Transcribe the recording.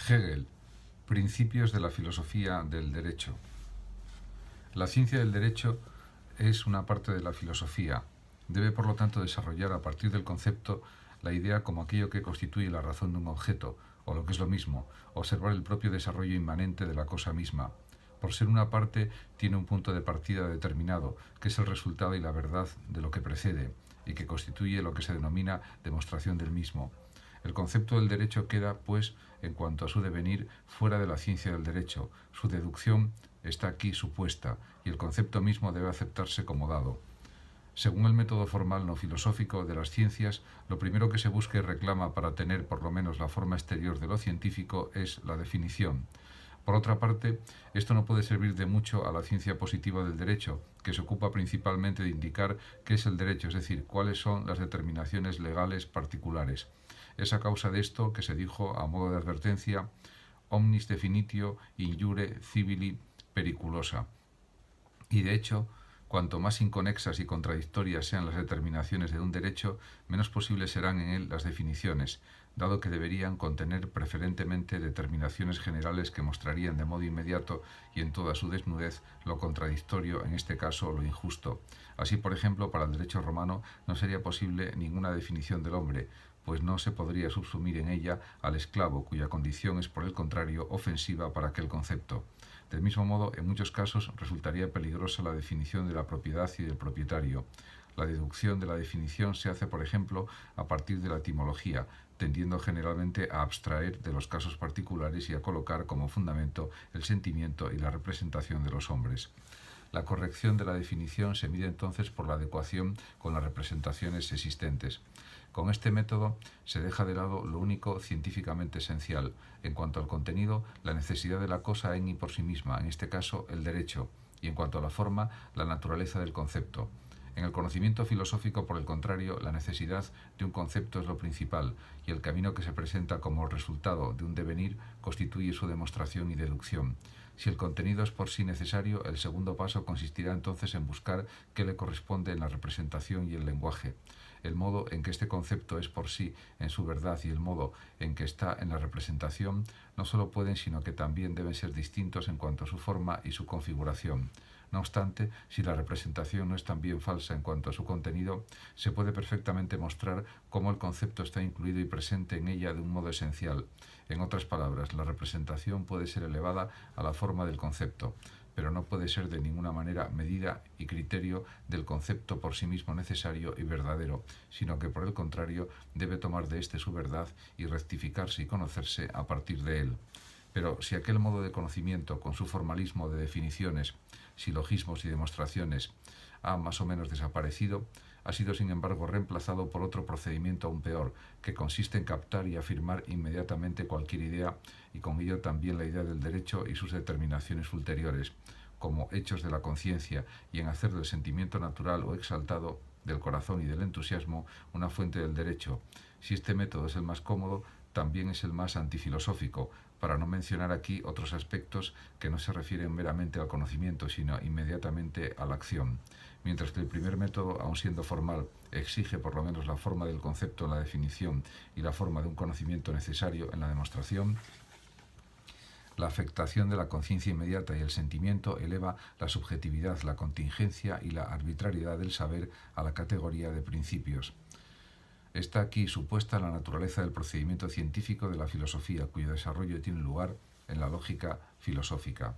Hegel, Principios de la filosofía del derecho. La ciencia del derecho es una parte de la filosofía. Debe, por lo tanto, desarrollar a partir del concepto la idea como aquello que constituye la razón de un objeto, o lo que es lo mismo, observar el propio desarrollo inmanente de la cosa misma. Por ser una parte, tiene un punto de partida determinado, que es el resultado y la verdad de lo que precede, y que constituye lo que se denomina demostración del mismo. El concepto del derecho queda, pues, en cuanto a su devenir, fuera de la ciencia del derecho. Su deducción está aquí supuesta, y el concepto mismo debe aceptarse como dado. Según el método formal no filosófico de las ciencias, lo primero que se busca y reclama para tener por lo menos la forma exterior de lo científico es la definición. Por otra parte, esto no puede servir de mucho a la ciencia positiva del derecho, que se ocupa principalmente de indicar qué es el derecho, es decir, cuáles son las determinaciones legales particulares. Es a causa de esto que se dijo, a modo de advertencia, omnis definitio injure civili periculosa. Y de hecho, cuanto más inconexas y contradictorias sean las determinaciones de un derecho, menos posibles serán en él las definiciones, dado que deberían contener preferentemente determinaciones generales que mostrarían de modo inmediato y en toda su desnudez lo contradictorio, en este caso lo injusto. Así, por ejemplo, para el derecho romano no sería posible ninguna definición del hombre, pues no se podría subsumir en ella al esclavo, cuya condición es, por el contrario, ofensiva para aquel concepto. Del mismo modo, en muchos casos resultaría peligrosa la definición de la propiedad y del propietario. La deducción de la definición se hace, por ejemplo, a partir de la etimología, tendiendo generalmente a abstraer de los casos particulares y a colocar como fundamento el sentimiento y la representación de los hombres. La corrección de la definición se mide entonces por la adecuación con las representaciones existentes. Con este método se deja de lado lo único científicamente esencial. En cuanto al contenido, la necesidad de la cosa en y por sí misma, en este caso el derecho, y en cuanto a la forma, la naturaleza del concepto. En el conocimiento filosófico, por el contrario, la necesidad de un concepto es lo principal, y el camino que se presenta como resultado de un devenir constituye su demostración y deducción. Si el contenido es por sí necesario, el segundo paso consistirá entonces en buscar qué le corresponde en la representación y el lenguaje. El modo en que este concepto es por sí en su verdad y el modo en que está en la representación no solo pueden, sino que también deben ser distintos en cuanto a su forma y su configuración. No obstante, si la representación no es también falsa en cuanto a su contenido, se puede perfectamente mostrar cómo el concepto está incluido y presente en ella de un modo esencial. En otras palabras, la representación puede ser elevada a la forma del concepto, pero no puede ser de ninguna manera medida y criterio del concepto por sí mismo necesario y verdadero, sino que por el contrario debe tomar de éste su verdad y rectificarse y conocerse a partir de él. Pero si aquel modo de conocimiento, con su formalismo de definiciones, silogismos y demostraciones, ha más o menos desaparecido, ha sido sin embargo reemplazado por otro procedimiento aún peor, que consiste en captar y afirmar inmediatamente cualquier idea, y con ello también la idea del derecho y sus determinaciones ulteriores, como hechos de la conciencia, y en hacer del sentimiento natural o exaltado, del corazón y del entusiasmo, una fuente del derecho. Si este método es el más cómodo, también es el más antifilosófico, para no mencionar aquí otros aspectos que no se refieren meramente al conocimiento, sino inmediatamente a la acción. Mientras que el primer método, aun siendo formal, exige por lo menos la forma del concepto en la definición y la forma de un conocimiento necesario en la demostración, la afectación de la conciencia inmediata y el sentimiento eleva la subjetividad, la contingencia y la arbitrariedad del saber a la categoría de principios. Está aquí supuesta la naturaleza del procedimiento científico de la filosofía, cuyo desarrollo tiene lugar en la lógica filosófica.